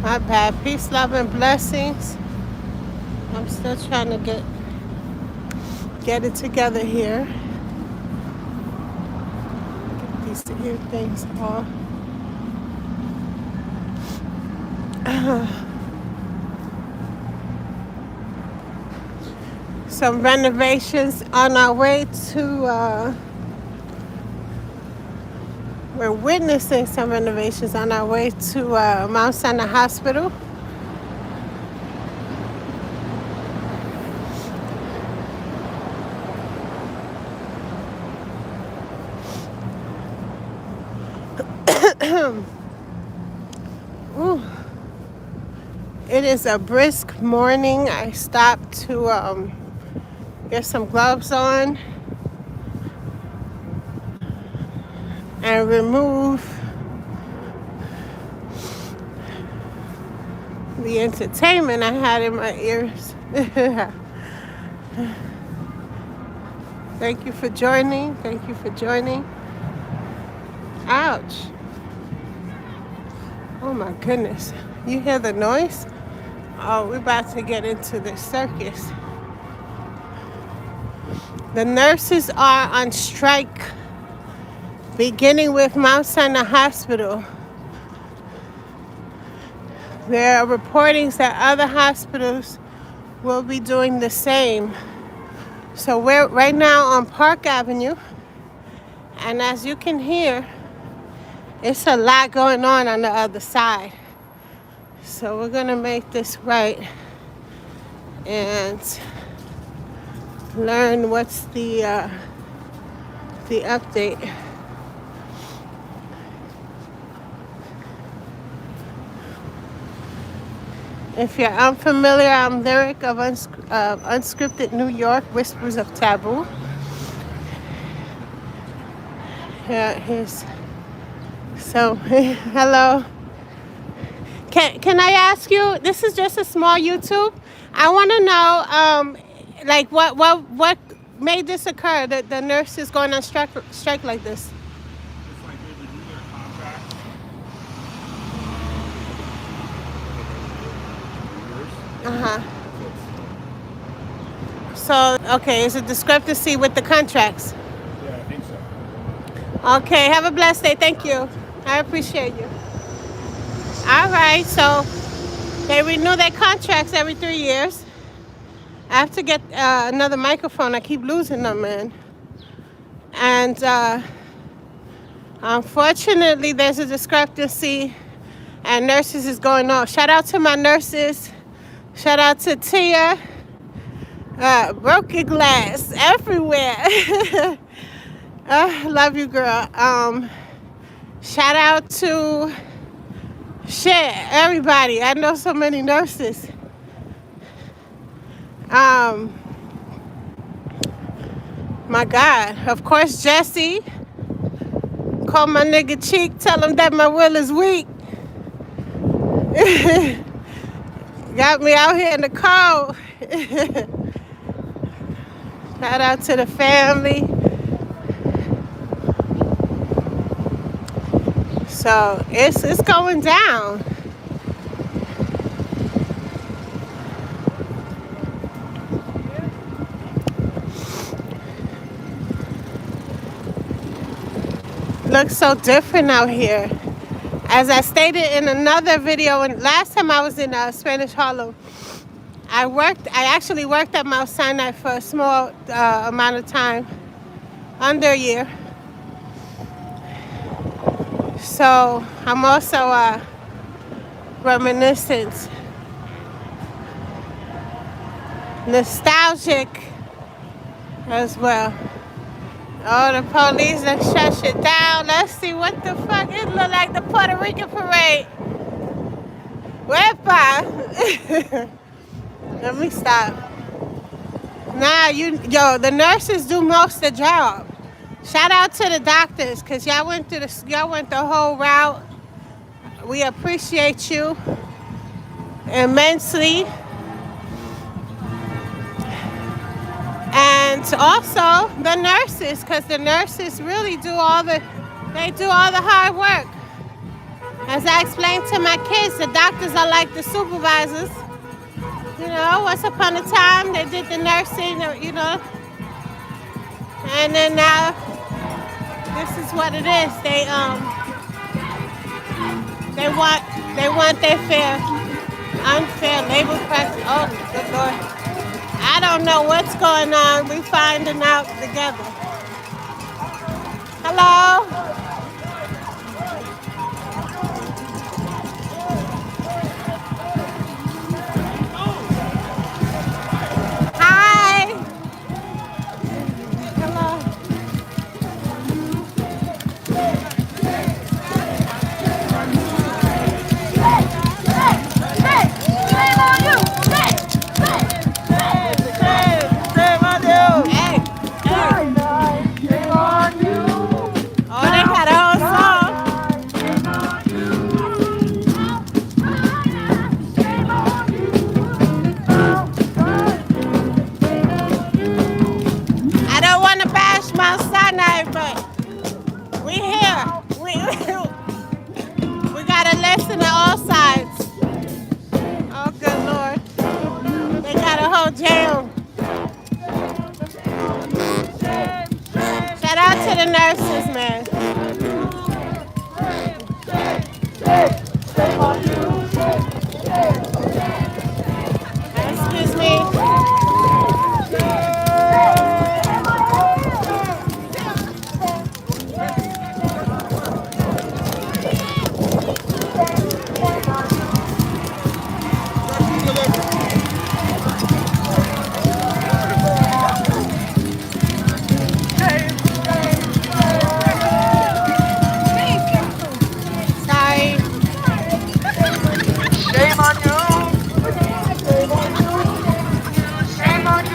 My bad. Peace, love, and blessings. I'm still trying to get it together here. Get these ear things off. Some renovations on our way to. We're witnessing some renovations on our way to Mount Sinai Hospital. Ooh. It is a brisk morning. I stopped to get some gloves on and remove the entertainment I had in my ears. Thank you for joining. Thank you for joining. Ouch. Oh my goodness. You hear the noise? Oh, we're about to get into the circus. The nurses are on strike, beginning with Mount Sinai Hospital. There are reportings that other hospitals will be doing the same. So we're right now on Park Avenue, and as you can hear, it's a lot going on the other side. So we're gonna make this right and learn what's the update. If you're unfamiliar, I'm Lyric of Unscripted New York, Whispers of Taboo. Here's so hello. Can I ask you? This is just a small YouTube. I want to know, like what made this occur? The nurses going on strike like this. It's like they renew their contract. Uh-huh. So, okay, is a discrepancy with the contracts? Yeah, I think so. Okay, have a blessed day. Thank you. I appreciate you. All right, so they renew their contracts every 3 years. I have to get another microphone. I keep losing them, man. And unfortunately, there's a discrepancy, and nurses is going off. Shout out to my nurses. Shout out to Tia. Broken glass everywhere. Love you, girl. Shout out to everybody. I know so many nurses. My God. Of course, Jesse. Call my nigga Cheek. Tell him that my will is weak. Got me out here in the cold. Shout out to the family. So it's going down. Looks so different out here. As I stated in another video, and last time I was in Spanish Harlem, I actually worked at Mount Sinai for a small amount of time, under a year. So I'm also reminiscent, nostalgic as well. Oh, the police done shut shit down. Let's see what the fuck. It look like the Puerto Rican parade. Wepa. Let me stop. Nah, the nurses do most of the job. Shout out to the doctors, cause y'all went the whole route. We appreciate you immensely. And also the nurses, because the nurses really do all the hard work. As I explained to my kids, the doctors are like the supervisors. You know, once upon a time they did the nursing, you know, and then now this is what it is. They want their fair, unfair labor practice. Oh, good Lord. I don't know what's going on. We finding out together. Hello? Hi. Hello. Hey. Oh, they got a whole song. I don't want to bash Mount Sinai, but we here. We got to listen to all sides. Oh, good Lord. They got a whole jam. Shout out to the nurses, man. Excuse me. Sorry. Shame on you. Shame on you.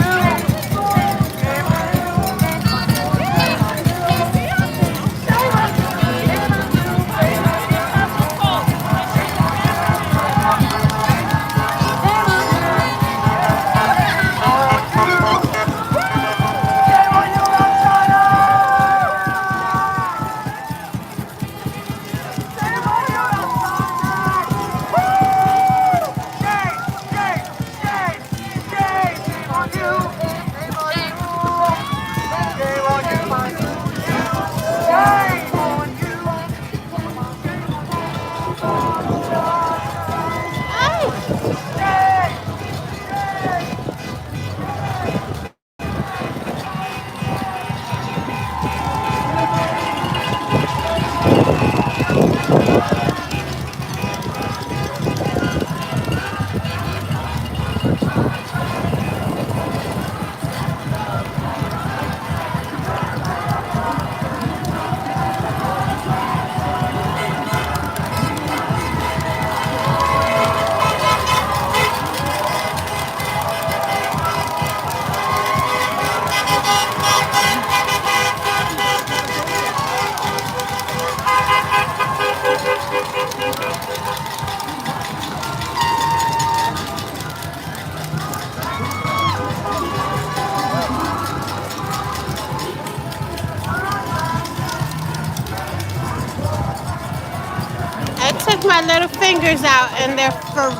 I took my little fingers out and they're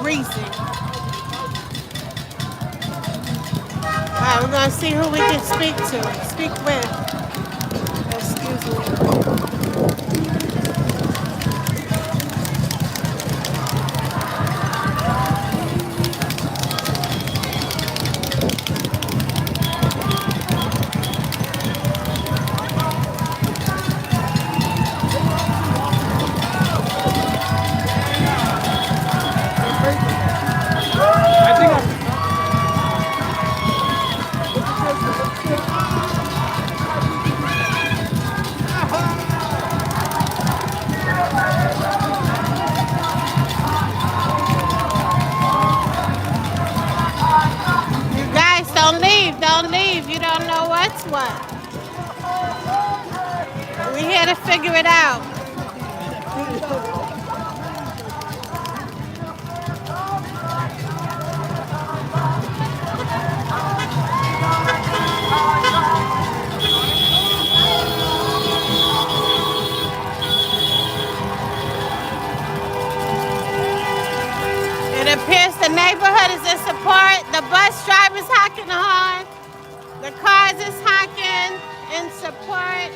freezing. All right, we're gonna see who we can speak with. Excuse me. I think I'm You guys don't leave, don't leave. You don't know what's what. We're here to figure it out. neighborhood is in support. The bus drivers honking the horn. The cars is honking in support.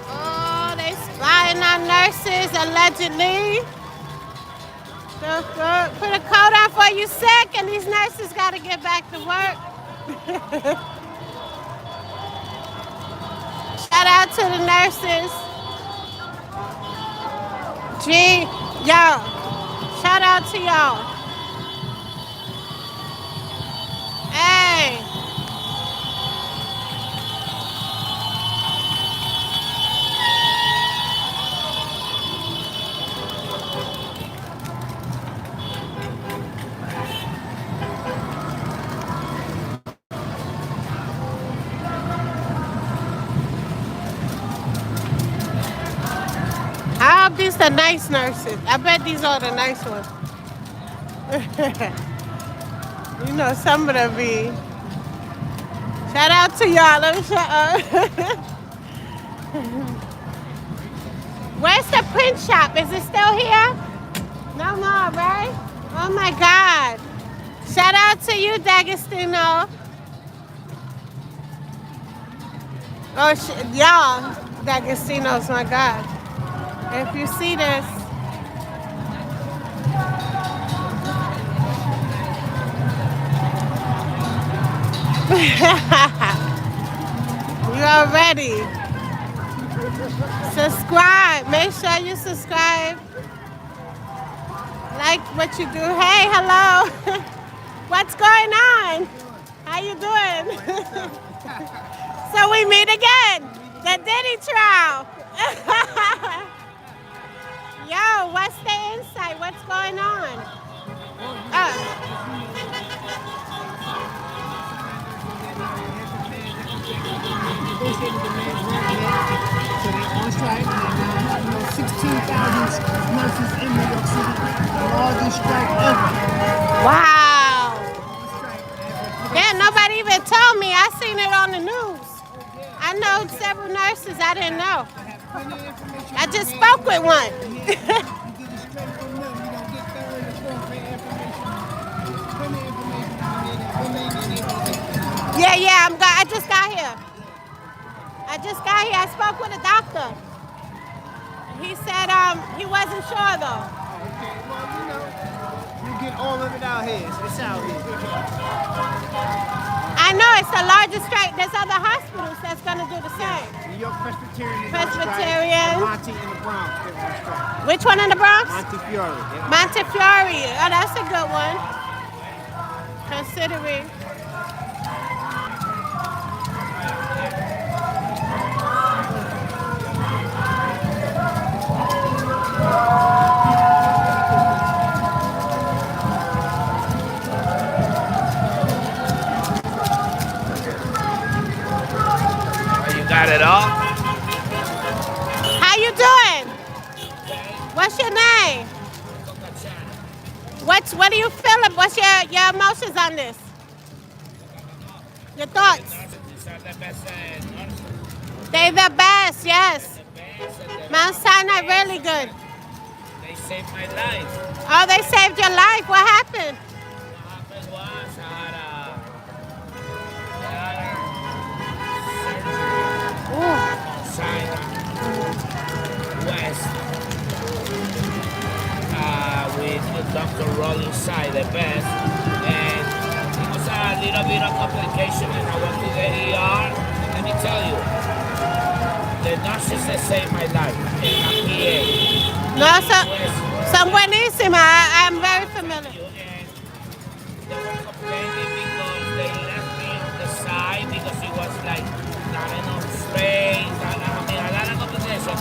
Oh, they spying on nurses, allegedly. Put a coat on for you sick, and these nurses got to get back to work. Shout out to the nurses. Gee, y'all. Shout out to y'all. Hey. I hope these are nice nurses. I bet these are the nice ones. You know, some of them be. Shout out to y'all. Let me shout out. Where's the print shop? Is it still here? No more, right? Oh my God. Shout out to you, D'Agostino. Oh, y'all, D'Agostino's my God. If you see this, you are ready. Subscribe. Make sure you subscribe. Like what you do. Hey, hello. What's going on? How you doing? So we meet again. The Diddy trial. Yo, what's the insight? What's going on? So they're on strike, and now you know 16,000 nurses in New York City. The largest strike ever. Wow. Yeah, nobody even told me. I seen it on the news. I know several nurses I didn't know. I just spoke with one. Yeah, I just got here. I spoke with a doctor. He said he wasn't sure though. Okay, well, you know, you get all of it out here. It's out here. I know it's the largest strike. There's other hospitals that's gonna do the same. New York Presbyterian. Presbyterian. Monty in the Bronx. They're on strike. Which one in the Bronx? Montefiore. Montefiore. Oh, that's a good one. Considering. Got it all? How you doing? What's your name? What do you feel? What's your emotions on this? Your thoughts? They're the best, yes. Mount Sinai really good. They saved my life. Oh, they saved your life. What happened? What happened was I had Sinai West with Dr. Rolling Side, the best, and it was a little bit of complication, and I went to the ER. Let me tell you, the nurses that saved my life, and I'm PA. No, son buenísima. I'm very familiar. And they were complaining because they left me on the side because it was like not enough space. I mean, a lot of complications.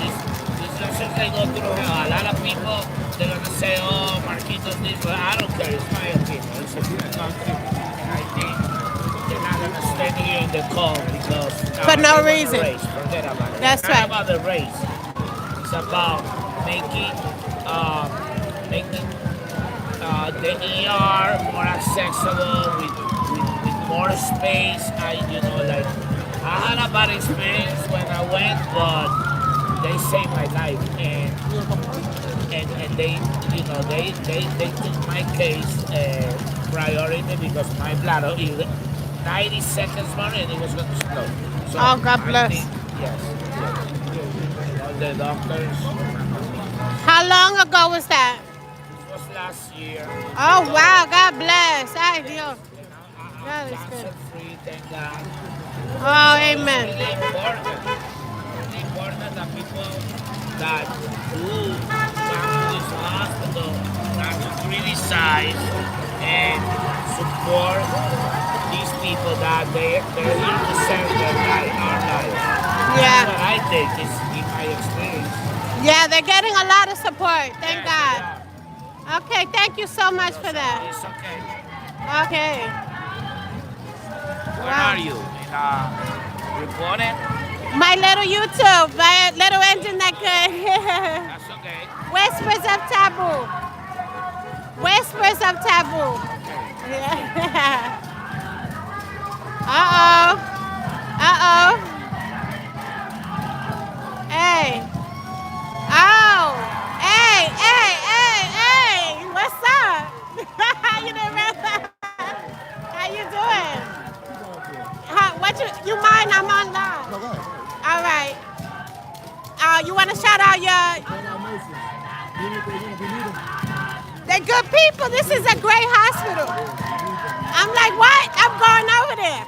These nurses, they go through hell. A lot of people, they're going to say, oh, Marquitos this, but I don't care. It's my opinion. It's a good country. And I think they're not going to stand here in the cold because... For no reason. Forget about it. That's it's right. It's not about the race. It's about making the ER more accessible with more space. I had a bad experience when I went, but they saved my life. And and they, you know, they took my case priority because my bladder is 90 seconds more and it was going to explode. So Oh, God bless. Yes. All the doctors. How long ago was that? This was last year. Oh, wow. God bless. Ay, Dios. God is good. Cancer free, thank God. Oh, It's amen. really important. Really important that people that do come to this hospital not to criticize and support these people that they're here to serve their life, our lives. That's Yeah. what I think is in my experience. Yeah, they're getting a lot of support. Thank Yes, God. yeah. Okay, thank you so much for that. It's okay. Okay. Where are you? In reporting? My little YouTube, my little engine that could. That's okay. Whispers of Taboo. Whispers of Taboo. Yeah. Uh-oh. Uh-oh. Hey. Oh. Hey, hey, hey, hey. What's up? You didn't realize? How you doing? What you mind? I'm on live. No, go ahead. All right. You want to shout out your... They're good people. This is a great hospital. I'm like, what? I'm going over there.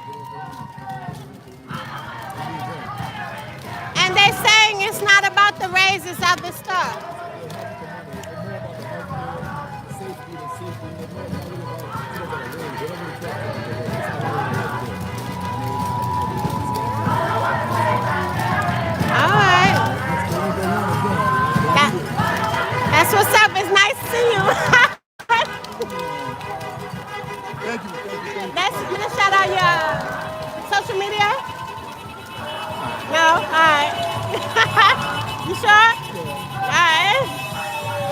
And they're saying it's not about the raises of the stuff. All right. That's what's up. It's nice to see you. Thank you. Let's shout out your social media. No? All right. You sure? All right.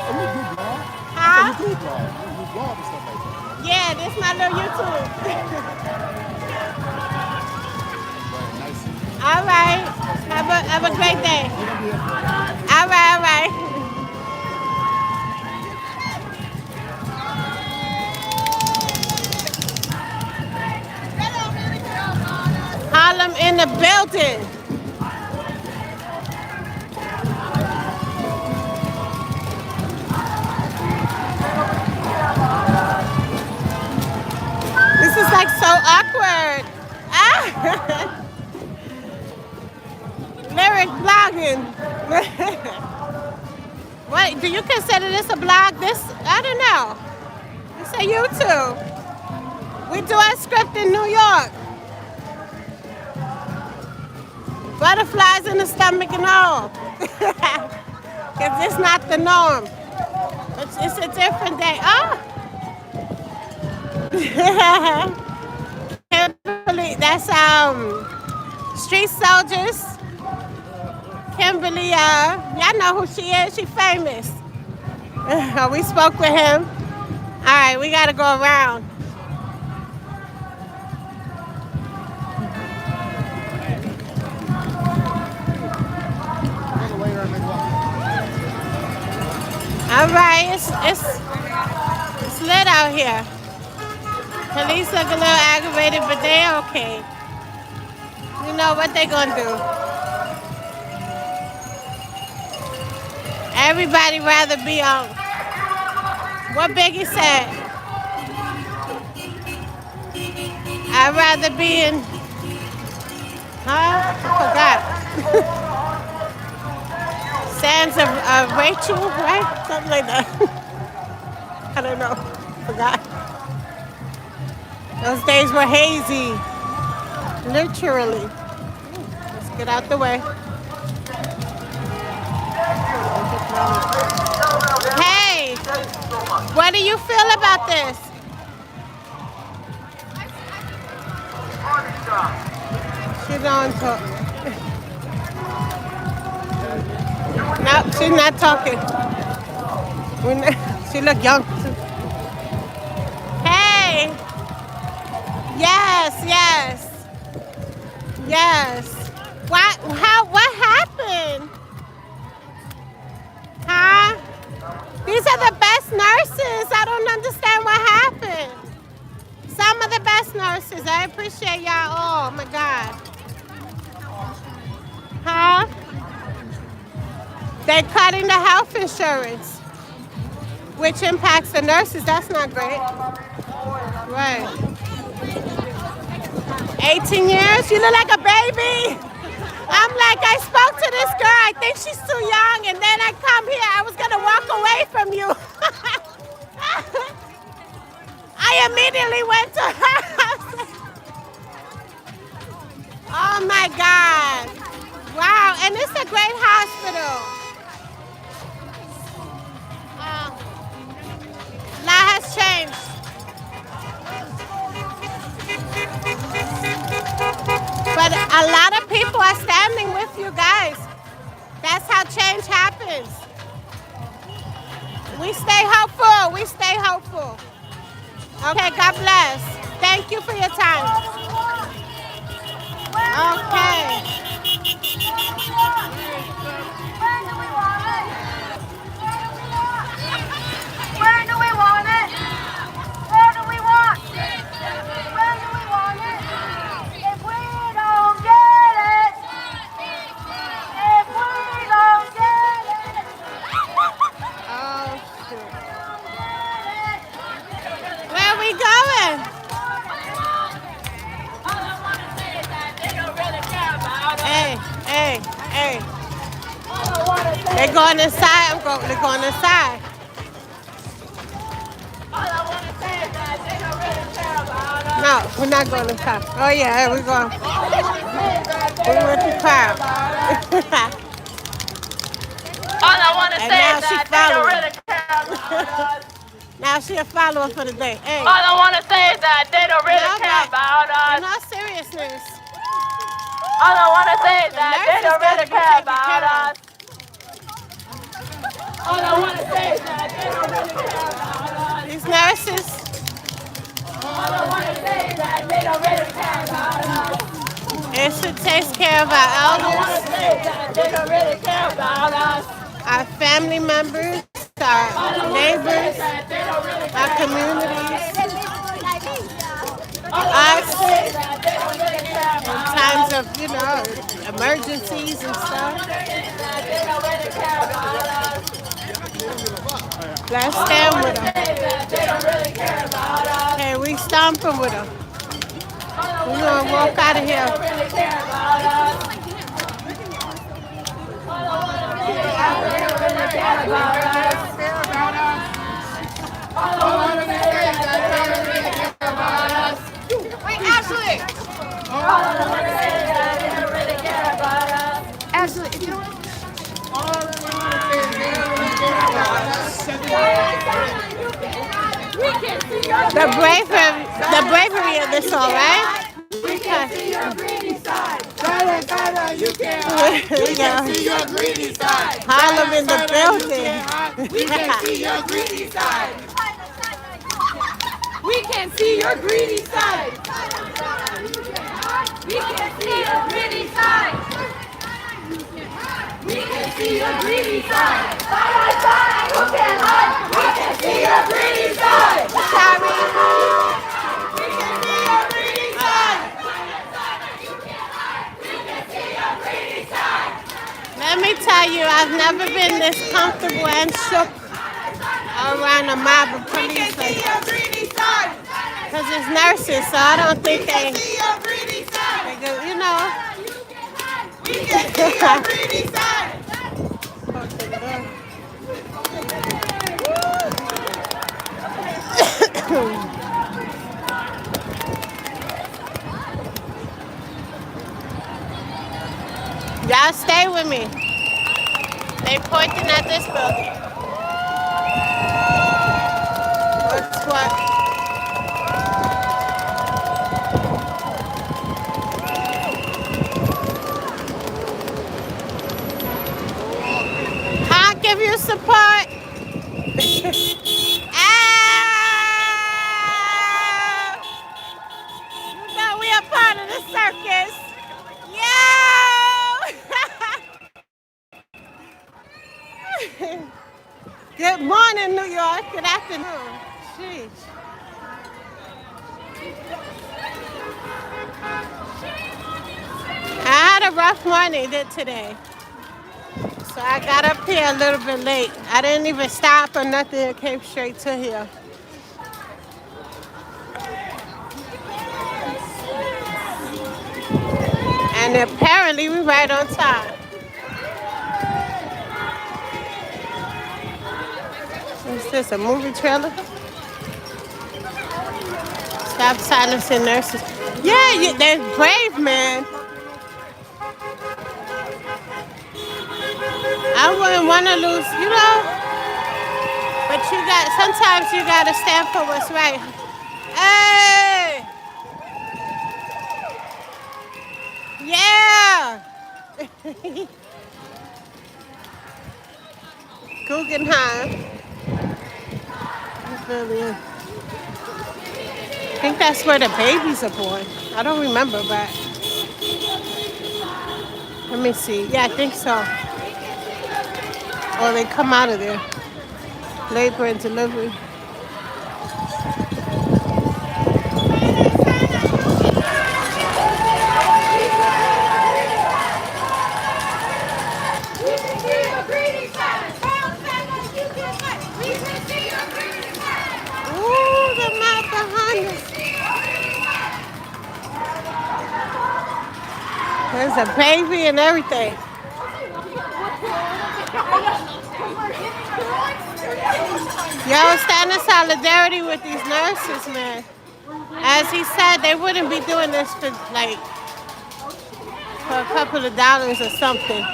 I'm a good blog. Huh? I'm a good blog. You blog and stuff like that. Yeah, this is my little YouTube. Nice. All right. Have a great day. All right, all right. Harlem in the building. This is like so awkward. Ah. Lyric blogging. What, do you consider this a blog? This, I don't know. It's a YouTube. We do our script in New York. Butterflies in the stomach and all. Because it's not the norm. It's a different day. Oh! Kimberly, that's Street Soldiers. Kimberly, y'all know who she is. She famous. We spoke with him. All right, we gotta go around. All right, it's lit out here. Police look a little aggravated, but they're okay. You know what they gonna do? Everybody rather be on. What Biggie said. I'd rather be in. Huh? I forgot. Sands of Rachel, right? Something like that. I don't know. Forgot. Those days were hazy. Literally. Let's get out the way. Hey, what do you feel about this? She don't talk. No, she's not talking. She look young. Hey. Yes. What happened? Huh? appreciate y'all all. Oh my God. Huh? They're cutting the health insurance, which impacts the nurses. That's not great. Right. 18 years? You look like a baby. I'm like, I spoke to this girl. I think she's too young. And then I come here. I was going to walk away from you. I immediately went to her house. Oh my God. Wow. And it's a great hospital. A lot has changed. But a lot of people are standing with you guys. That's how change happens. We stay hopeful. We stay hopeful. Okay, God bless. Thank you for your time. Okay. Where do we want it? Where do we want it? Where do we want it? If we don't get it, if we don't get it, Oh, shoot. Where are we going? Hey, hey, hey. They're going inside. They're going inside. No, we're not going inside. Oh, yeah, we're going. We went to crowd. all I want to And say now is she that they don't following. really care about us. Now she a follower for the day. Hey. All I want to say is that they don't really No, care but about in us. all seriousness, All I want to say is the that they nurses don't gotta really be care taken about care of. us. All I want to say is that they don't really care about us. These nurses, All I want to say is that they don't really care about us. it should take care of our All I want elders, to say is that they don't really care about us. our family members, our neighbors, our communities, us in times of, emergencies and stuff. Let's stand with them. Hey, we stomping with them. We're going to walk out of here. Wait, Ashley! Ashley, if you don't The bravery of this all, right? we can see your greedy side. You can't We can see your greedy side. Harlem in the building. We can see your greedy side. We can see your greedy side. We can see your greedy side. We can see your greedy side. Side, side, who can hide? We can see your greedy side. Sorry. We can see your greedy side. Let me tell you, I've never been this comfortable and shook around a mob of police. Because it's nurses, so I don't think they go, We can see your greedy side. Y'all stay with me. They pointing at this building. What's what? I'll give you support. You know we are part of the circus. Yo! Good morning, New York. Good afternoon. Jeez. a rough morning today. So I got up here a little bit late. I didn't even stop or nothing. I came straight to here. And apparently we're right on time. What's this, a movie trailer? Stop silencing nurses. Yeah, they're brave, man. I wouldn't want to lose, but sometimes you got to stand for what's right. Hey! Yeah! Guggenheim. I think that's where the babies are born. I don't remember, but let me see. Yeah, I think so. Or they come out of there. Labor and delivery. Ooh, the map behind us. There's a baby and everything. Yo, stand in solidarity with these nurses, man. As he said, they wouldn't be doing this for a couple of dollars or something.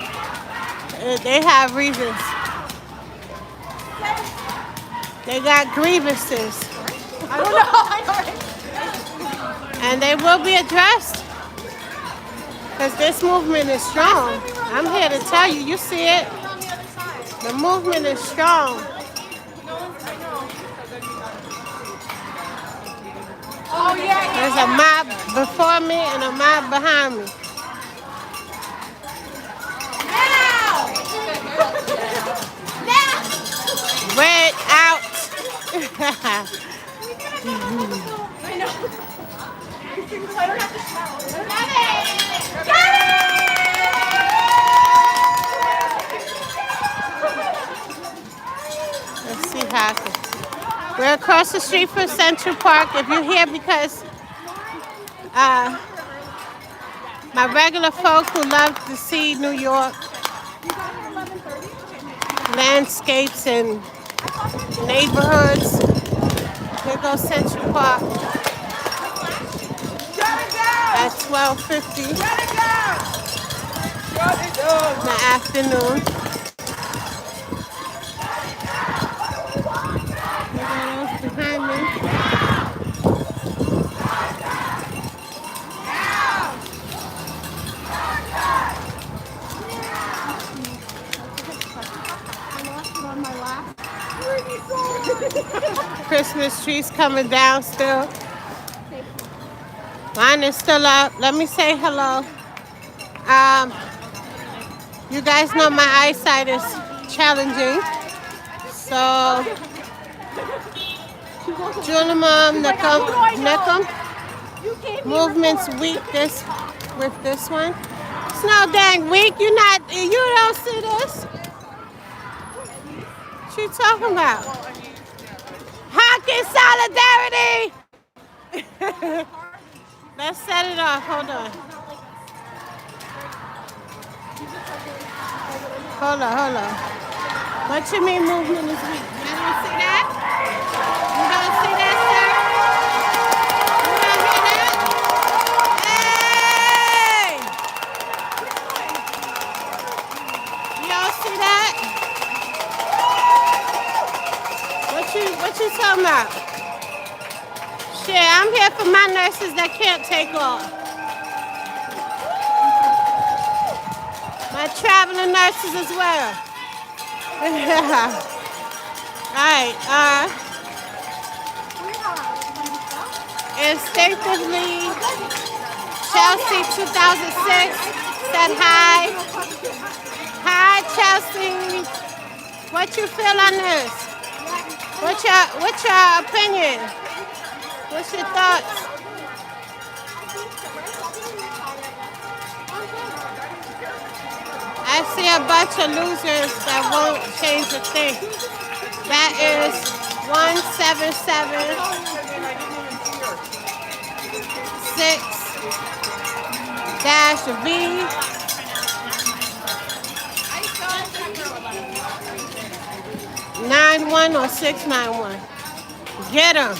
They have reasons. They got grievances. I don't know. And they will be addressed. Because this movement is strong. I'm here to tell you, you see it. The movement is strong. Oh, yeah. There's a mob before me and a mob behind me. Now! Now! Red out. I know. I don't have to shout. Got it! Let's see how I can. We're across the street from Central Park. If you're here because my regular folk who love to see New York landscapes and neighborhoods, here goes Central Park at 12:50 in the afternoon. Behind me. Christmas trees coming down still. Mine is still up. Let me say hello. You guys know my eyesight is challenging. So Julimum, Necum, movement's weak with this one. It's no dang weak. You don't see this. What you talking about? Hawkins solidarity! Let's set it off. Hold on. Hold on. What you mean movement is weak? You don't see that? You don't see that, sir? You don't hear that? Hey! You don't see that? What you talking about? Shit, I'm here for my nurses that can't take off. My traveling nurses as well. Alright, instinctively, Chelsea 2006 said hi. Hi, Chelsea. What you feel on this? What's your opinion? What's your thoughts? I see a bunch of losers that won't change a thing. That is 176-V91 or 691. Get them.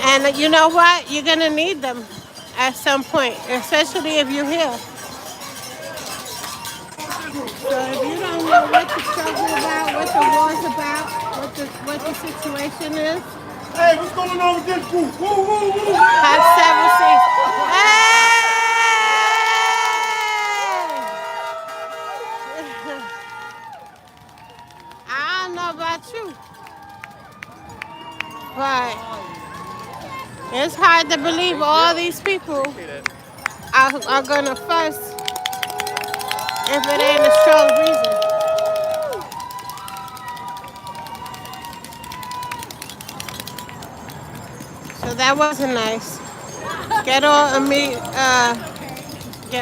And you know what? You're going to need them at some point, especially if you're here. So if you don't know what the struggle about, what the war's about, what the situation is, Hey, what's going on with this group? Woo, woo, woo. have several seats. Hey! I don't know about you, but it's hard to believe all these people are gonna fuss if it ain't a strong reason. So that wasn't nice. Get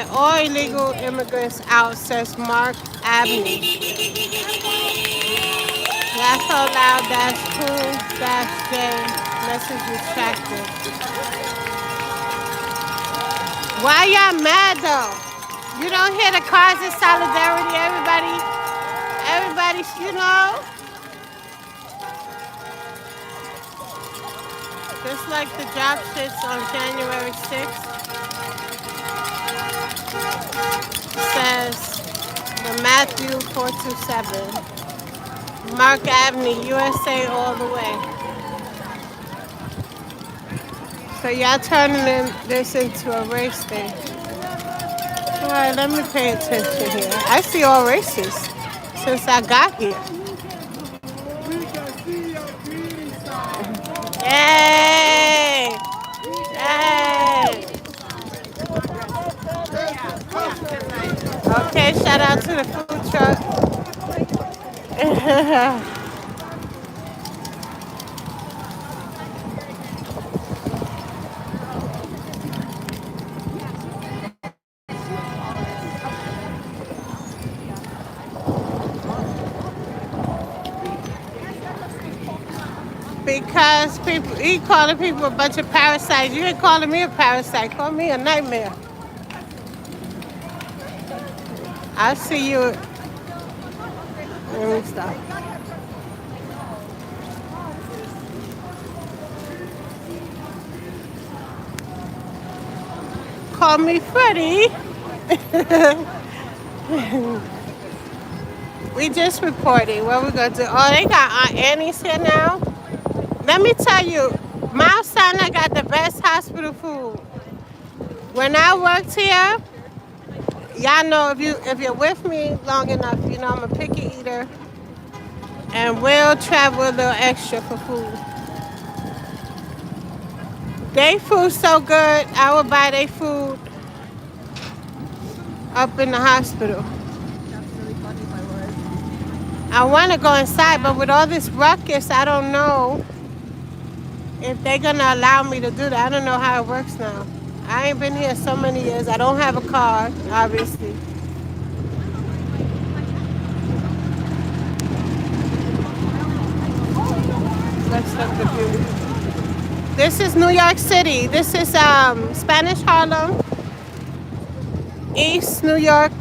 all illegal immigrants out, says Mark Abney. That's so loud, that's cool, that's gay. Message retracted. Why y'all mad though? You don't hear the cries of solidarity, everybody, you know? Just like the drop shits on January 6th, says the Matthew 427. Mark Abney, USA all the way. So y'all turning this into a race thing. All right, let me pay attention here. I see all races since I got here. Yay! Yay! Okay, shout out to the food truck. Because people, he calling people a bunch of parasites. You ain't calling me a parasite. Call me a nightmare. I see you. Let me stop. Call me Freddie. We just reported. What we gonna do? Oh, they got Aunt Annie's here now. Let me tell you, Mount Sinai got the best hospital food. When I worked here, y'all know if you're with me long enough, you know I'm a picky eater and will travel a little extra for food. They food so good, I would buy their food up in the hospital. I want to go inside, but with all this ruckus, I don't know if they're going to allow me to do that. I don't know how it works now. I ain't been here so many years. I don't have a car, obviously. Let's look the view. This is New York City. This is Spanish Harlem. East New York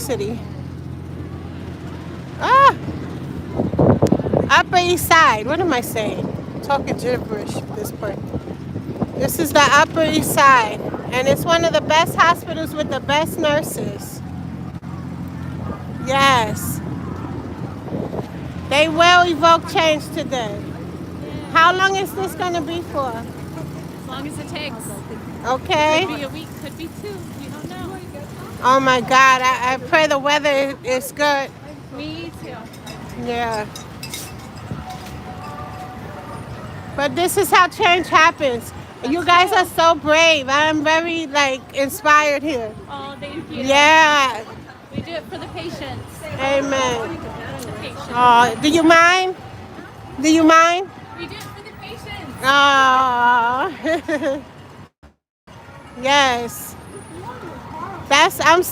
City. Ah! Upper East Side. What am I saying? Talking gibberish at this point. This is the Upper East Side. And it's one of the best hospitals with the best nurses. Yes. They will evoke change today. How long is this going to be for? As long as it takes. Okay. Could be a week, could be two. You don't know. Oh my God. I pray the weather is good. Me too. Yeah. But this is how change happens. You guys are so brave. I'm very inspired here. Oh, thank you. Yeah. We do it for the patients. Amen. The patients. Oh, do you mind? Do you mind? We do it for the patients. Oh. Yes.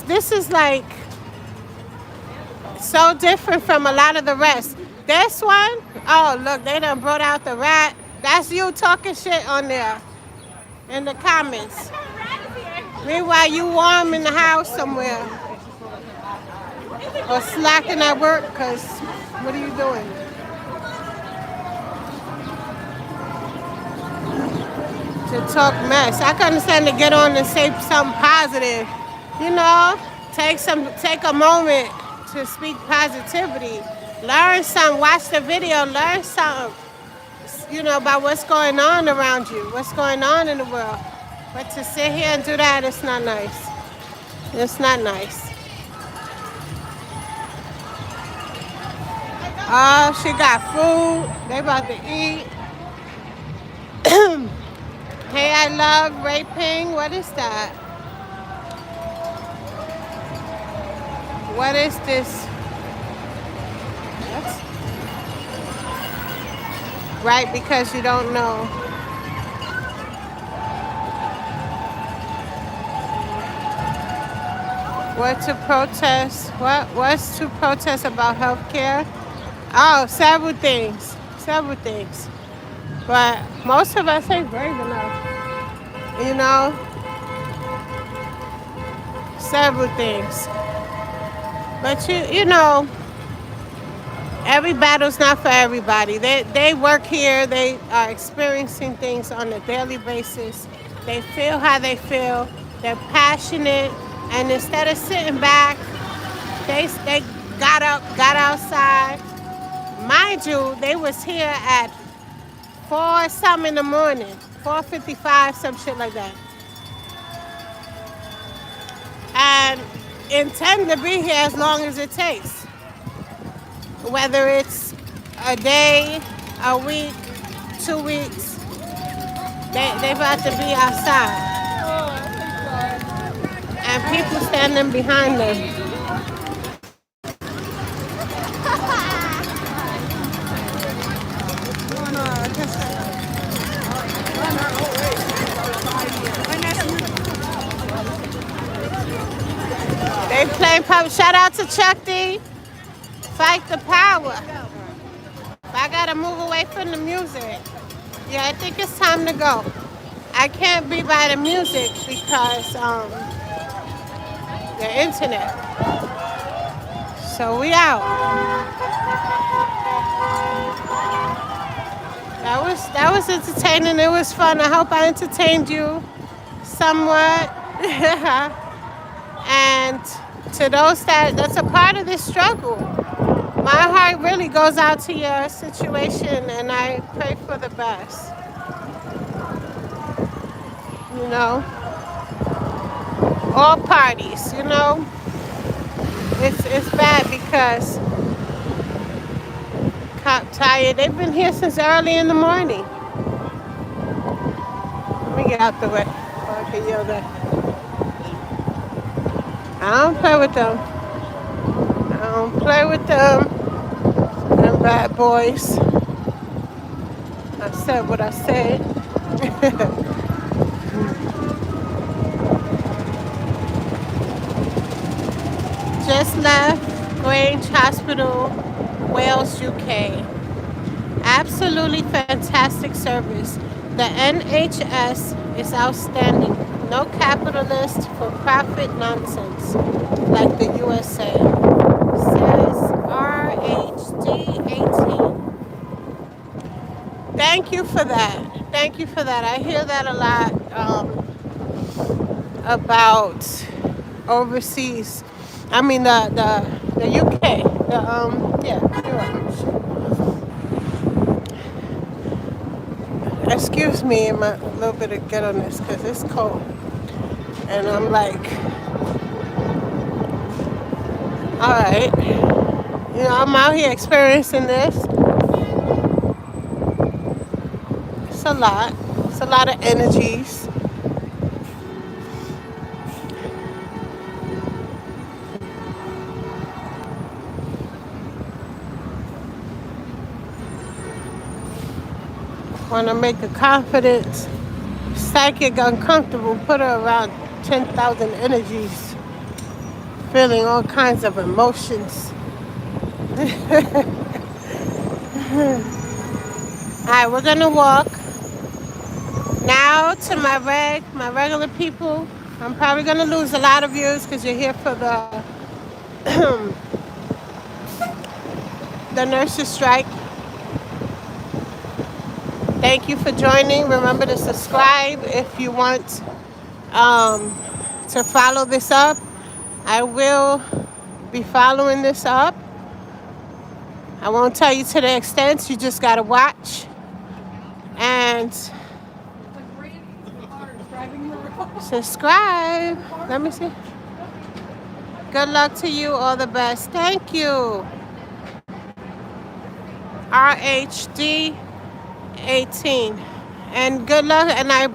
This is like so different from a lot of the rest. This one, oh look, they done brought out the rat. That's you talking shit on there in the comments. Meanwhile, you warm in the house somewhere or slacking at work, cause what are you doing? To talk mess. I can understand to get on and say something positive. You know, take a moment to speak positivity. Learn something, watch the video, learn something, about what's going on around you, what's going on in the world. But to sit here and do that, it's not nice. It's not nice. Oh, she got food. They about to eat. Hey, I love raping. What is that? What is this? What? Right, because you don't know. What to protest? What's to protest about healthcare? Oh, several things. Several things. But most of us ain't brave enough. Several things. But every battle's not for everybody. They work here. They are experiencing things on a daily basis. They feel how they feel. They're passionate. And instead of sitting back, they got up, got outside. Mind you, they was here at 4 something in the morning, 4:55, some shit like that. And intend to be here as long as it takes. Whether it's a day, a week, 2 weeks, they about to be outside. And people standing behind them. They playing pop. Shout out to Chuck D. Fight the power. I gotta move away from the music. Yeah, I think it's time to go. I can't be by the music because the internet. So we out. That was entertaining. It was fun. I hope I entertained you somewhat. And to those that's a part of this struggle, my heart really goes out to your situation, and I pray for the best. All parties. It's bad because cop tired. They've been here since early in the morning. Let me get out the way so I can yell that. I don't play with them. I don't play with them. Them bad boys. I said what I said. Just left Grange Hospital, Wales, UK. Absolutely fantastic service. The NHS is outstanding. No capitalist for profit nonsense like the USA. Says RHD18. Thank you for that. Thank you for that. I hear that a lot about overseas. I mean the UK. Excuse me, my little bit of ghetto-ness because it's cold. And I'm like, all right, I'm out here experiencing this. It's a lot. It's a lot of energies. Want to make a confidence psychic uncomfortable, put her around 10,000 energies, feeling all kinds of emotions. All right, we're gonna walk now to my regular people. I'm probably gonna lose a lot of views because you're here for the nurses strike. Thank you for joining. Remember to subscribe if you want to follow this up. I will be following this up. I won't tell you to the extent. You just gotta watch and subscribe. Let me see. Good luck to you. All the best. Thank you. RHD 18. And good luck. And I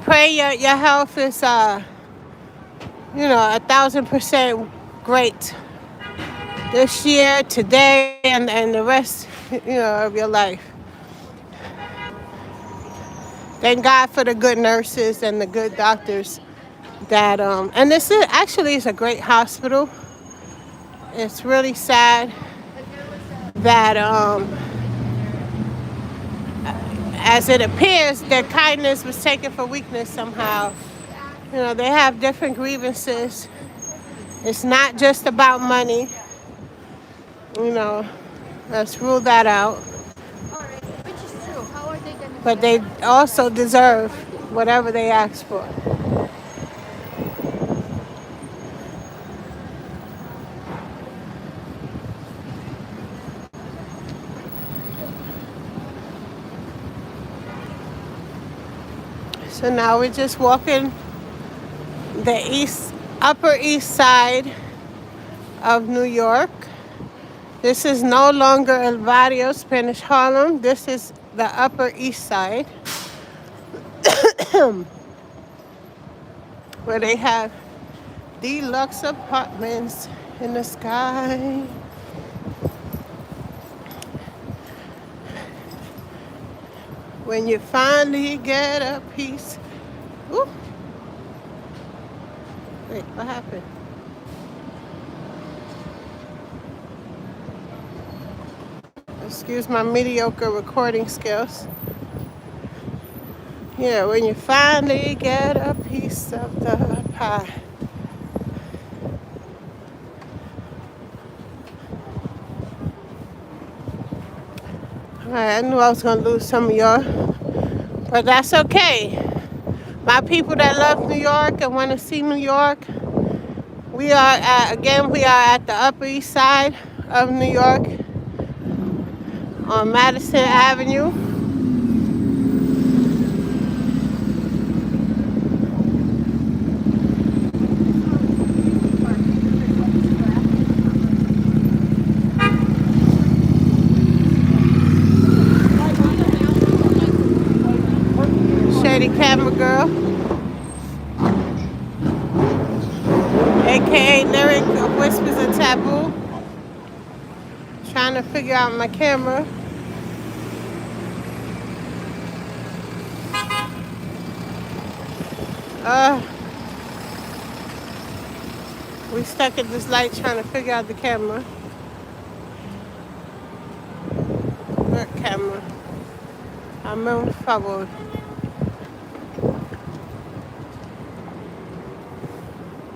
pray your health is 1,000% great this year, today, and the rest of your life. Thank God for the good nurses and the good doctors that and this is actually is a great hospital. It's really sad that as it appears their kindness was taken for weakness somehow. They have different grievances. It's not just about money. Let's rule that out. Which is true. How are they gonna But they also deserve whatever they ask for. So now we're just walking the Upper East Side of New York. This is no longer El Barrio, Spanish Harlem. This is the Upper East Side, where they have deluxe apartments in the sky. When you finally get a piece. Ooh. Wait, what happened? Excuse my mediocre recording skills. Yeah, when you finally get a piece of the pie. Alright, I knew I was gonna lose some of y'all, but that's okay. My people that love New York and want to see New York, we are at the Upper East Side of New York on Madison Avenue. Shady Camera Girl, aka Lyric of Whispers of Taboo. Trying to figure out my camera. We stuck at this light trying to figure out the camera. What camera? I'm on trouble.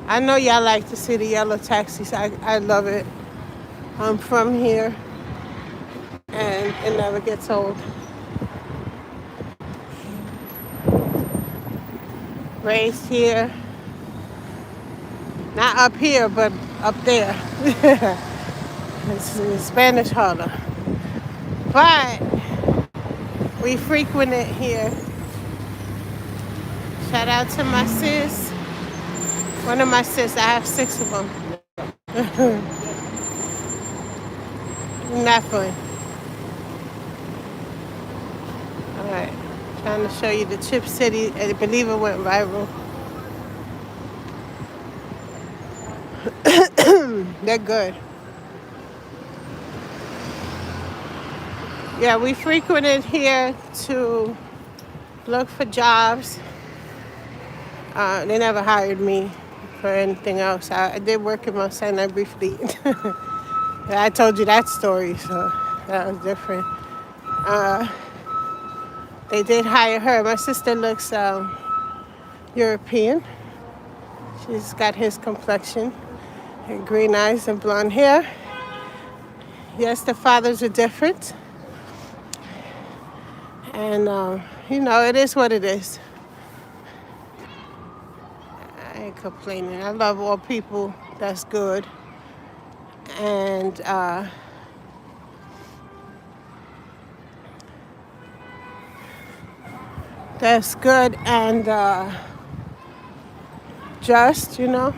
I know y'all like to see the yellow taxis. I love it. I'm from here and it never gets old. Raised here. Not up here, but up there. It's in Spanish Harlem. But we frequent it here. Shout out to my sis. One of my sis, I have 6 of them. Not fun. Alright, trying to show you the Chip City. I believe it went viral. They're good. Yeah, we frequented here to look for jobs. They never hired me for anything else. I did work in Mount Sinai briefly. I told you that story, so that was different. Uh, they did hire her. My sister looks European. She's got his complexion, and green eyes and blonde hair. Yes, the fathers are different. And, it is what it is. I ain't complaining. I love all people. That's good. And that's good and just, Am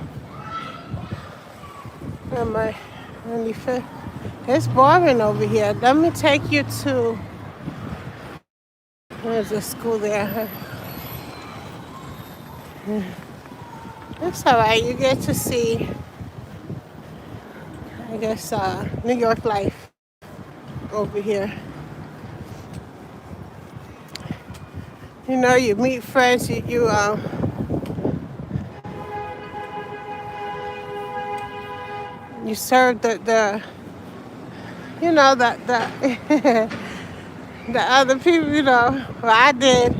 I really fit? It's boring over here. Let me take you to. There's a school there. It's all right. You get to see, I guess, New York life over here. You meet friends. You serve the the other people. Well, I did.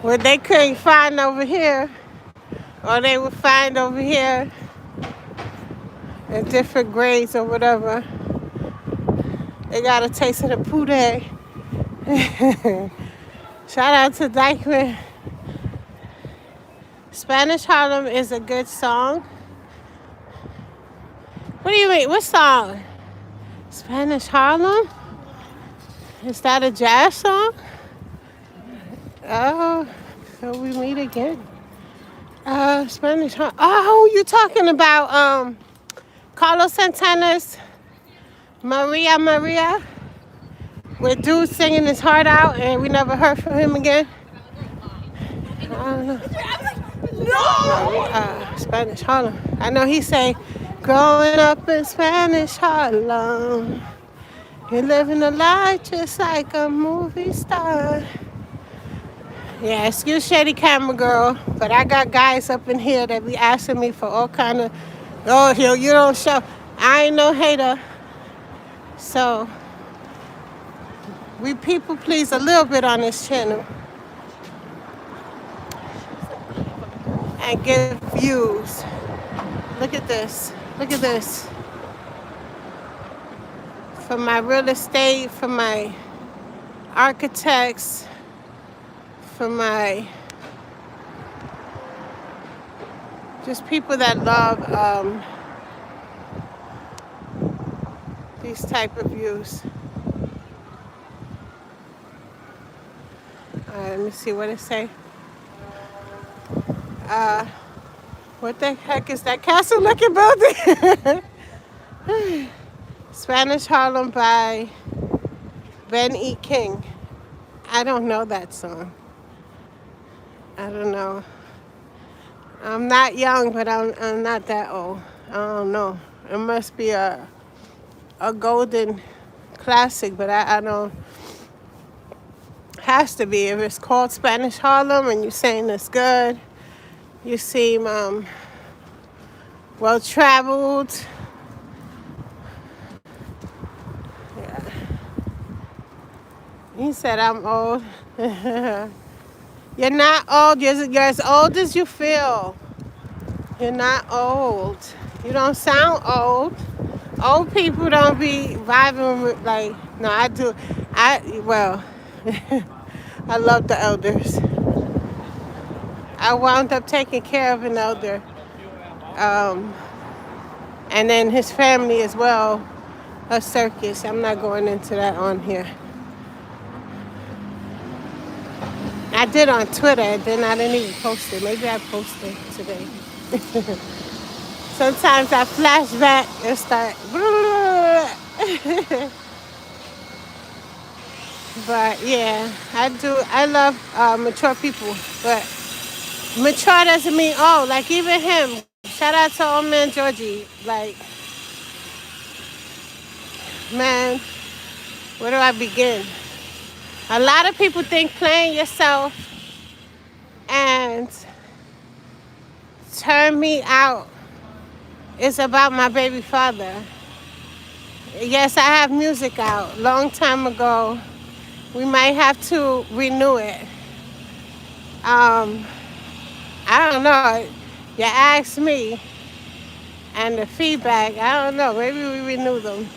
What they couldn't find over here, or they would find over here in different grades or whatever. They got a taste of the poo-day. Shout out to Dykeman. Spanish Harlem is a good song. What do you mean? What song? Spanish Harlem? Is that a jazz song? Oh, so we meet again. Spanish Harlem. Oh, you talking about Carlos Santana's Maria Maria? With dude singing his heart out and we never heard from him again? I don't know. No! Spanish Harlem. I know he say, growing up in Spanish Harlem, you're living a life just like a movie star. Yeah, excuse Shady Camera Girl, but I got guys up in here that be asking me for all kind of, you don't show. I ain't no hater. So, we people please a little bit on this channel. And get views. Look at this. Look at this. For my real estate, for my architects, for my just people that love these type of views. Let me see what it say. What the heck is that castle looking building? Spanish Harlem by Ben E. King. I don't know that song. I don't know. I'm not young, but I'm not that old. I don't know. It must be a golden classic, but I don't. Has to be. If it's called Spanish Harlem and you're saying it's good, you seem well traveled. Yeah. He said I'm old. You're not old. You're as old as you feel. You're not old. You don't sound old. Old people don't be vibing with, like, no, I do. I love the elders. I wound up taking care of an elder. And then his family as well, a circus. I'm not going into that on here. I did on Twitter, and then I didn't even post it. Maybe I posted today. Sometimes I flash back and start. But yeah, I do. I love mature people, but mature doesn't mean old. Like even him. Shout out to old man Georgie. Like, man, where do I begin? A lot of people think playing yourself and turn me out is about my baby father. Yes, I have music out. Long time ago. We might have to renew it. I don't know. You asked me, and the feedback, I don't know. Maybe we renew them.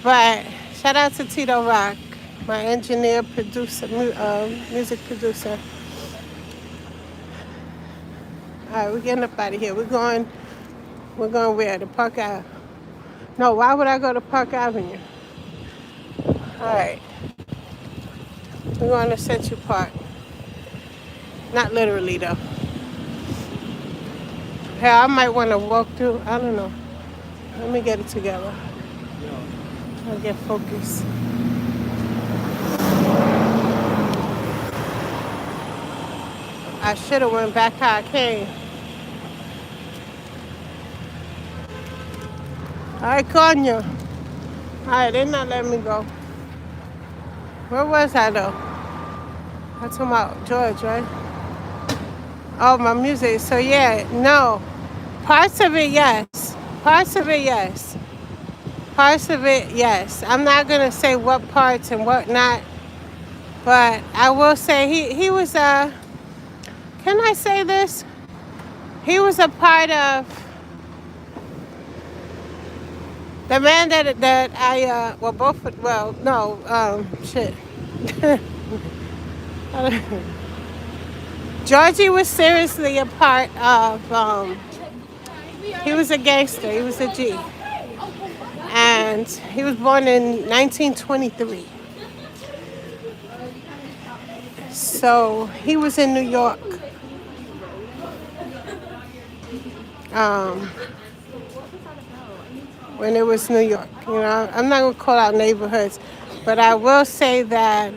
But shout out to Tito Rock, my engineer, producer, music producer. All right, we're getting up out of here. We're going where? To Park Ave. No, why would I go to Park Avenue? All right, we're going to Central Park. Not literally, though. Hell, I might want to walk through. I don't know. Let me get it together. I'll get focused. I should have went back how I came. Ay, coño. Alright, they're not letting me go. Where was I though? I'm talking about George, right? Oh, my music. So yeah, no. Parts of it, yes. Parts of it, yes. Parts of it, yes. I'm not gonna say what parts and what not, but I will say he was a. Can I say this? He was a part of the man that I well both well no shit. Georgie was seriously a part of. He was a gangster. He was a G, and he was born in 1923. So he was in New York. When it was New York, you know, I'm not gonna call out neighborhoods, but I will say that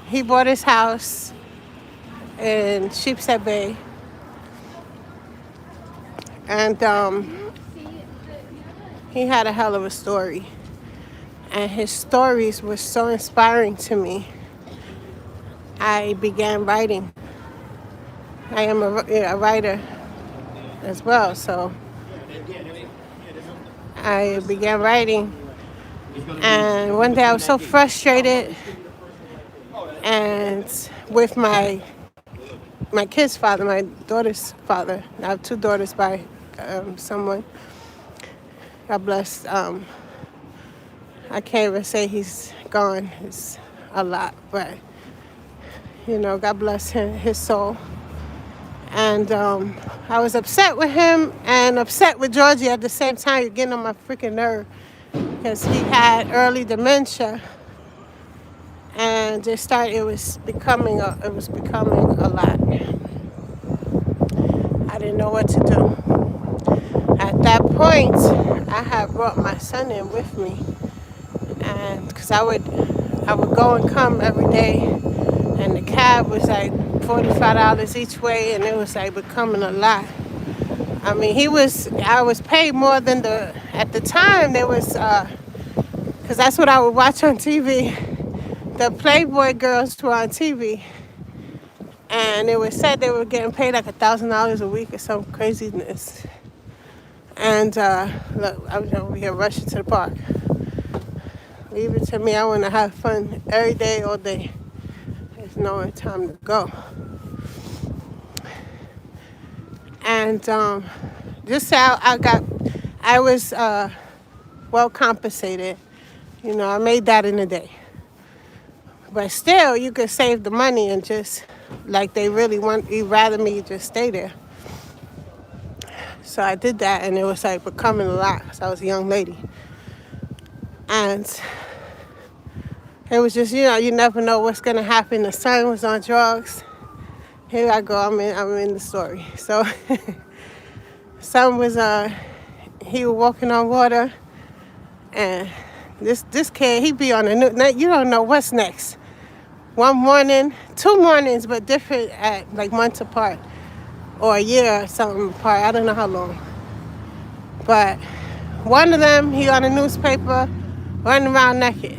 he bought his house in Sheepshead Bay, and he had a hell of a story, and his stories were so inspiring to me. I began writing. I am a writer as well, so I began writing, and one day I was so frustrated, and with my kid's father, my daughter's father. I have two daughters by someone. God bless. I can't even say he's gone. It's a lot, but you know, God bless him, his soul. And I was upset with him and upset with Georgie at the same time. You're getting on my freaking nerve because he had early dementia, and it was becoming a lot. I didn't know what to do. At that point, I had brought my son in with me, and because I would go and come every day, and the cab was like $45 each way, and it was like becoming a lot. I mean, I was paid more than at the time there was, because that's what I would watch on TV. The Playboy girls were on TV, and it was said they were getting paid like $1,000 a week or some craziness. And look, I was over here rushing to the park. Leave it to me. I want to have fun every day, all day. There's no time to go. And just say I was well compensated. You know, I made that in a day. But still, you could save the money and just, like they really you'd rather me just stay there. So I did that, and it was like becoming a lot because I was a young lady. And it was just, you know, you never know what's going to happen. The son was on drugs. Here I go, I'm in the story. So son was, he was walking on water, and this kid, he be on the news. You don't know what's next. One morning, 2 mornings, but different at like months apart, or a year or something apart. I don't know how long. But one of them, he on a newspaper, running around naked.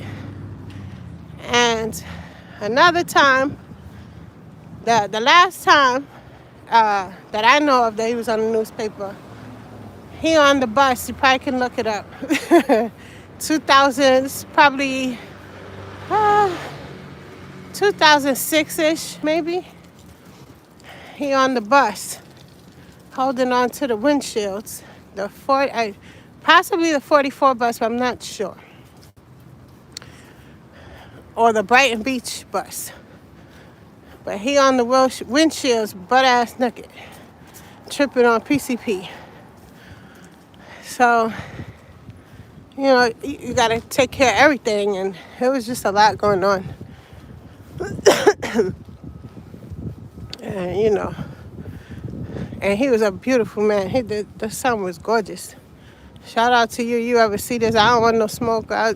And another time, the last time that I know of that he was on the newspaper, he on the bus. You probably can look it up. 2000s, probably 2006-ish, maybe. He on the bus, holding on to the windshields. Possibly the 44 bus, but I'm not sure. Or the Brighton Beach bus. But he on the windshields, butt ass naked, tripping on PCP. So, you gotta take care of everything, and it was just a lot going on. And and he was a beautiful man. The sun was gorgeous. Shout out to you. You ever see this? I don't want no smoke. I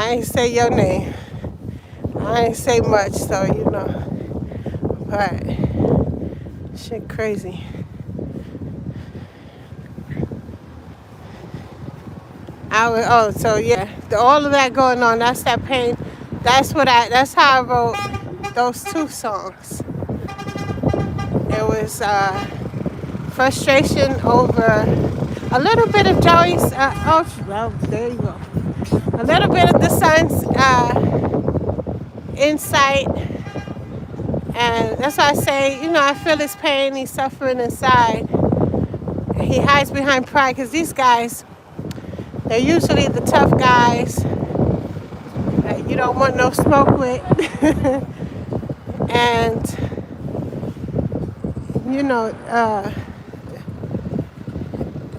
ain't say your name. I ain't say much, so But shit crazy. All of that going on. That's that pain. That's how I wrote those two songs. It was frustration over a little bit of Joey's. There you go. A little bit of the son's insight, and that's why I say, I feel his pain. He's suffering inside. He hides behind pride because these guys, they're usually the tough guys that you don't want no smoke with, and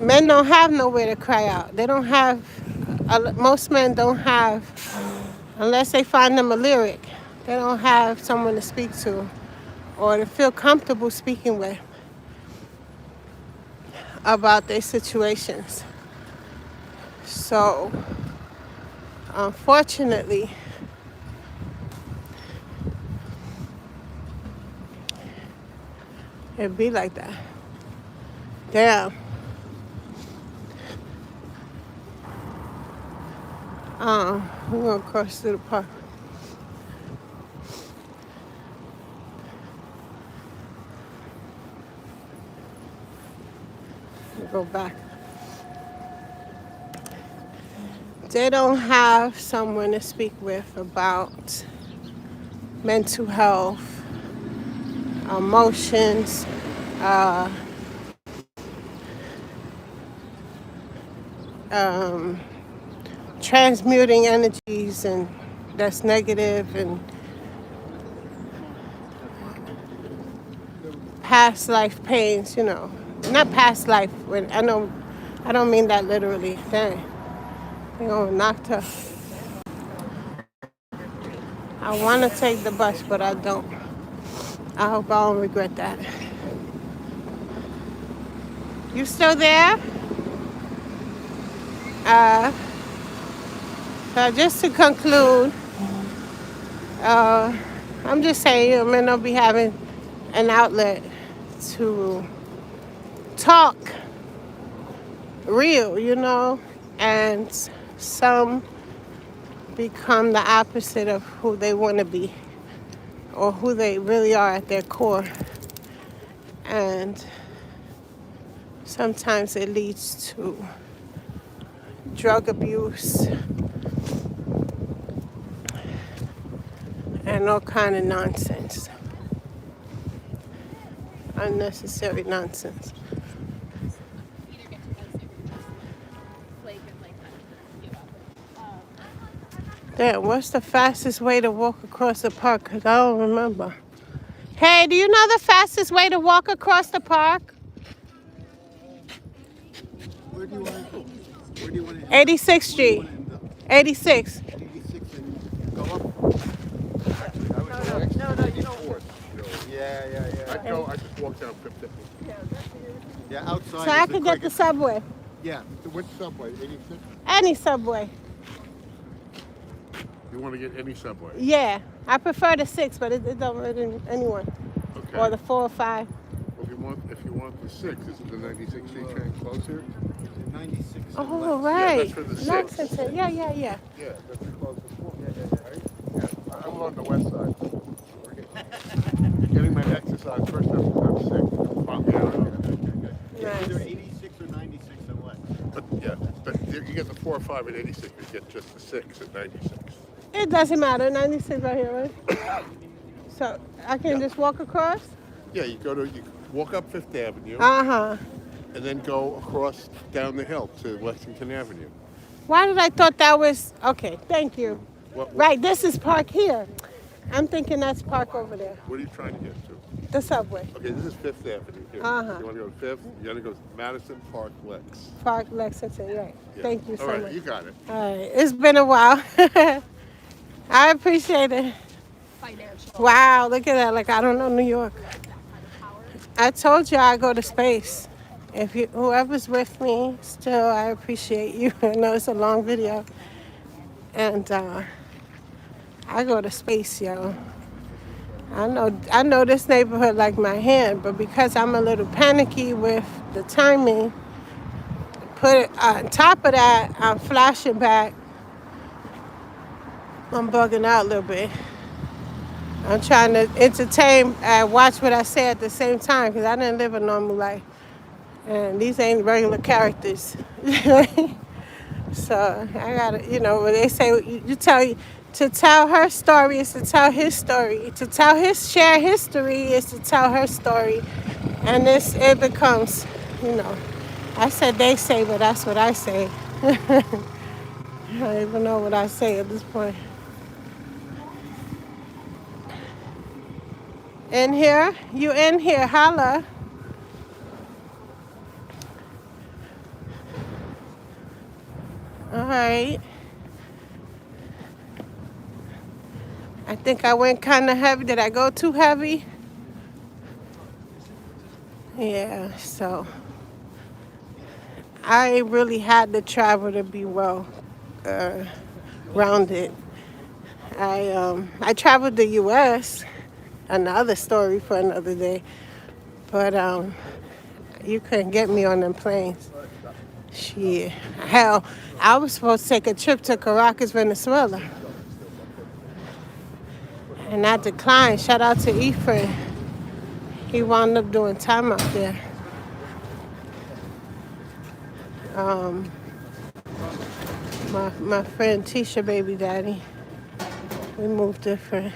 men don't have nowhere to cry out. They don't have. Most men don't have, unless they find them a lyric. They don't have someone to speak to or to feel comfortable speaking with about their situations. So, unfortunately, it'd be like that. Damn. We're gonna cross through the park. Go back. They don't have someone to speak with about mental health, emotions, transmuting energies and that's negative, and past life pains, not past life. I don't mean that literally. Dang, they gonna knock her. I want to take the bus, but I don't. I hope I don't regret that. You still there? So just to conclude, I'm just saying, men don't be having an outlet to talk real, and some become the opposite of who they want to be or who they really are at their core. And sometimes it leads to drug abuse and all kind of nonsense. Unnecessary nonsense. Damn, what's the fastest way to walk across the park? Because I don't remember. Hey, do you know the fastest way to walk across the park? Where do you want to go? Where do you want to 86th Street. 86. 86 and go up? No, you don't. Yeah. I just walked down Fifth Avenue. Yeah, outside. So I could get the subway. Yeah, which subway? 86? Any subway. You want to get any subway? Yeah, I prefer the 6, but it don't really anyone. Okay. Or the 4 or 5. If you want the 6, isn't the 96 Street train closer? 96. Oh, right. Yeah, that's for the 6. Yeah. Yeah, that's the closest one. still on the west side. Getting my exercise first time I'm sick. Bump me out. Yeah, either Nice. 86 or 96 and what? But yeah, but you get the 4 or 5 at 86, but you get just the 6 at 96. It doesn't matter. 96 right here, right? So I can Yeah. just walk across? Yeah, you walk up Fifth Avenue Uh-huh. and then go across down the hill to Lexington Avenue. Why did I thought that was... Okay, thank you. What Right, this is park here. I'm thinking that's park over there. are you trying to get to? The subway. Okay, this is Fifth Avenue here. Uh-huh. You want to go to Fifth? You got to go to Madison Park Lex. Park Lexington, right. Yeah. Thank you so All right, much. you got it. All right, it's been a while. I appreciate it. Financial. Wow, look at that. Like, I don't know New York. I told you I go to space. If you, whoever's with me, still, I appreciate you. I know it's a long video. And I go to space, yo. I know this neighborhood like my hand, but because I'm a little panicky with the timing, on top of that, I'm flashing back. I'm bugging out a little bit. I'm trying to entertain and watch what I say at the same time because I didn't live a normal life. And these ain't regular characters. So I gotta, when they say to tell her story is to tell his story. To share history is to tell her story. And it becomes, I said they say, but that's what I say. I don't even know what I say at this point. In here? You in here? Holla. All right. I think I went kind of heavy. Did I go too heavy? Yeah, so I really had to travel to be well rounded. I traveled the U.S., another story for another day, but you couldn't get me on them planes. Shit. Hell, I was supposed to take a trip to Caracas, Venezuela. And I declined. Shout out to Ephraim. He wound up doing time out there. My friend Tisha baby daddy. We moved different.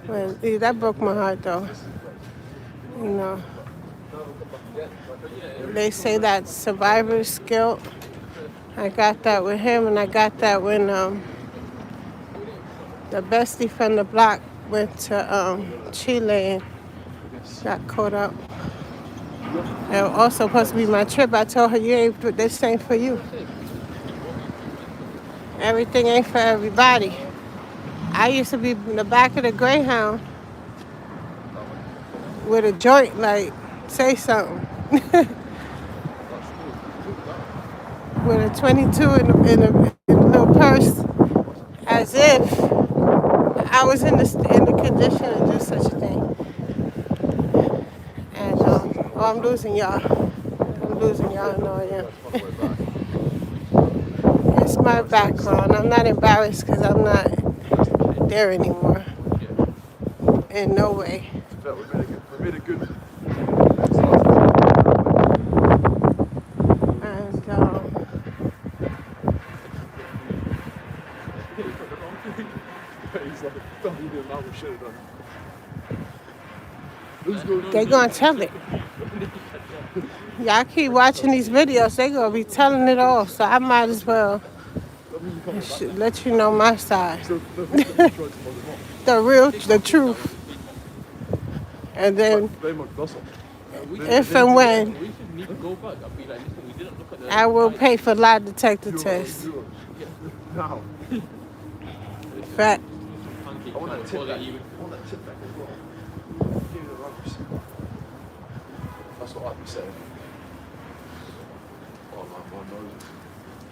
Well, that broke my heart though. They say that survivor's guilt. I got that with him, and I got that when the bestie from the block went to Chile and got caught up. It was also supposed to be my trip. I told her, this ain't for you. Everything ain't for everybody. I used to be in the back of the Greyhound with a joint, like, say something. With a 22 in a little purse, as if I was in the condition to do such a thing. And I'm losing y'all. I know I am. It's my background. I'm not embarrassed because I'm not there anymore. In no way. We made a good. And He's like, don't even know we should have done. they gonna tell it. Y'all keep watching these videos, they gonna be telling it all. So I might as well let you know my side. The truth. And then if and when I will pay for lie detector tests. Fact. I want that tip back. I want that tip back as well. Give me the rubbers. That's what I'd be saying. Oh, my nose.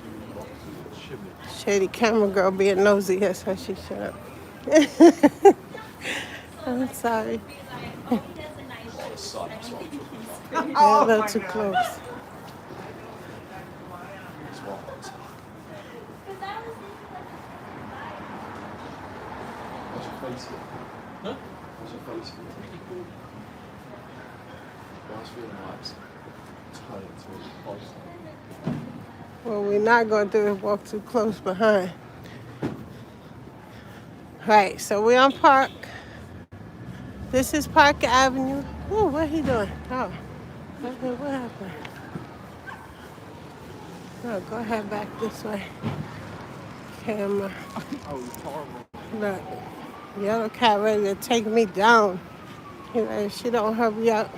Give me the boxes. Chimney. Shady camera girl being nosy, that's how she shut up. I'm sorry. the sun. That's what I'm talking about. They're a little too close. Small ones. How's your face feel? Huh? How's your face feel? Pretty cool. Well, I was feeling like turning towards the post. What we're not going to do is walk too close behind. Right, so we're on Park. This is Park Avenue. Oh, what he doing? Oh, okay, what happened? No, go ahead back this way. Camera. Oh, it's horrible. Look, yellow cat ready to take me down. If she don't hurry up.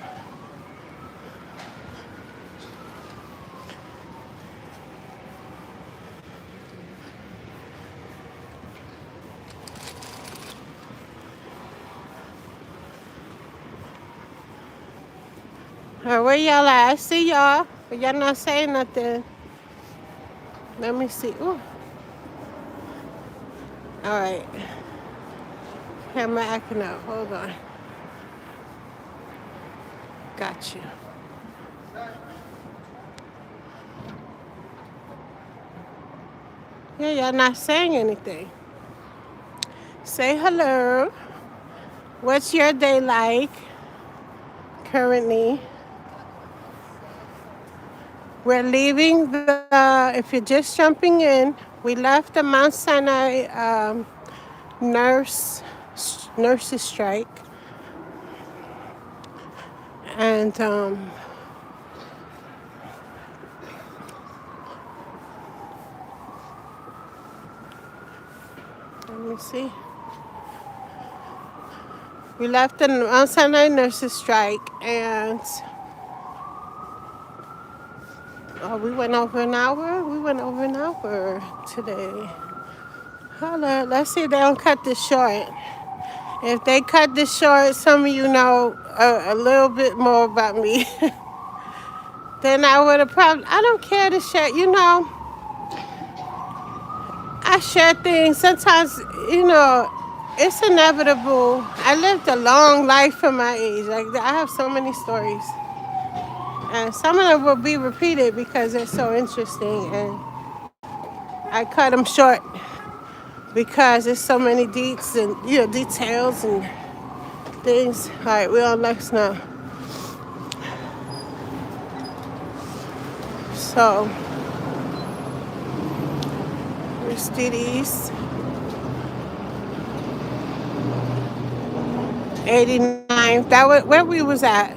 All right, where y'all at? I see y'all, but y'all not saying nothing. Let me see. Ooh. All right. Camera acting up. Hold on. Got you. Yeah, y'all not saying anything. Say hello. What's your day like currently? We're leaving if you're just jumping in, we left the Mount Sinai nurses strike. And let me see. We left the Mount Sinai Nurses strike, and we went over an hour. We went over an hour today. Hold on, let's see if they don't cut this short. If they cut this short, some of you know a little bit more about me. Then I would have probably, I don't care to share, you know, I share things. Sometimes, you know, it's inevitable. I lived a long life for my age. Like, I have so many stories. And some of them will be repeated because they're so interesting. And I cut them short because there's so many deets and, you know, details and things. All right, we're on next now. So, here's East. 89th. That was where we was at.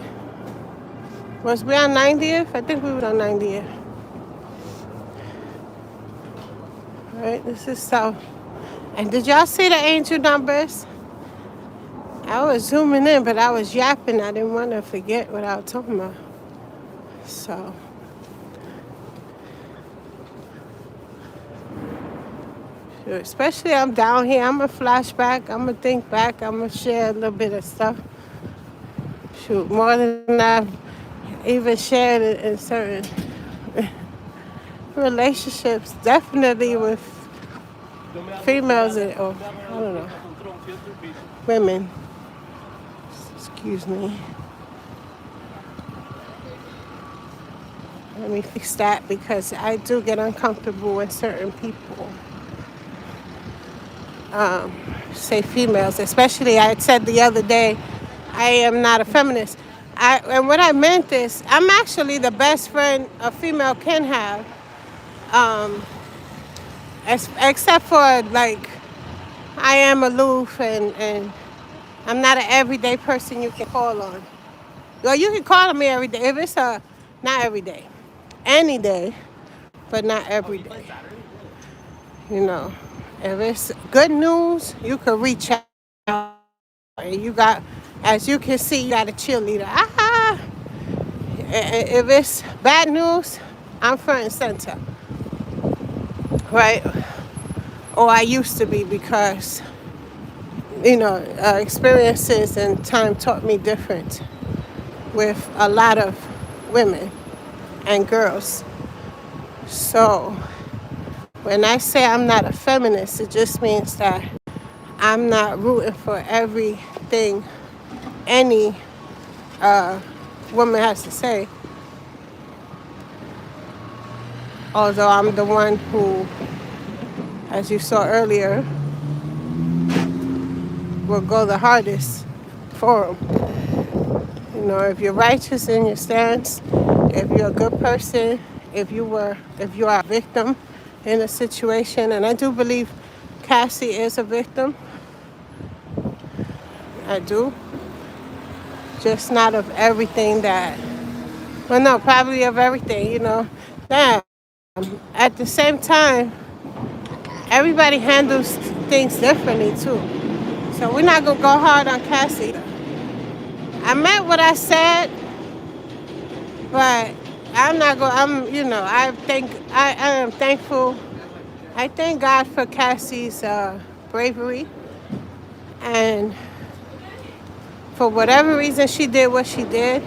Was we on 90th? I think we were on 90th. All right, this is South. And did y'all see the angel numbers? I was zooming in, but I was yapping. I didn't want to forget what I was talking about. So, especially I'm down here. I'm going to flashback. I'm going to think back. I'm going to share a little bit of stuff. Shoot, more than I've even shared it in certain relationships. Definitely with females or, I don't know, women. Excuse me. Let me fix that because I do get uncomfortable when certain people say females, especially I said the other day, I am not a feminist. And what I meant is, I'm actually the best friend a female can have, except for like, I am aloof and I'm not an everyday person you can call on. Well, you can call on me every day if it's not every day, any day, but not every day. You know, if it's good news, you can reach out. And you got, as you can see, you got a cheerleader. If it's bad news, I'm front and center, right? Or I used to be because, you know, experiences and time taught me different with a lot of women and girls. So when I say I'm not a feminist, it just means that I'm not rooting for everything any woman has to say. Although I'm the one who, as you saw earlier, will go the hardest for them. You know, if you're righteous in your stance, if you're a good person, if you are a victim in a situation, and I do believe Cassie is a victim. I do. Just not of everything that, well, no, probably of everything, you know. Now, at the same time, everybody handles things differently too. So we're not gonna go hard on Cassie. I meant what I said, but I'm not going. I am thankful. I thank God for Cassie's bravery, and for whatever reason she did what she did.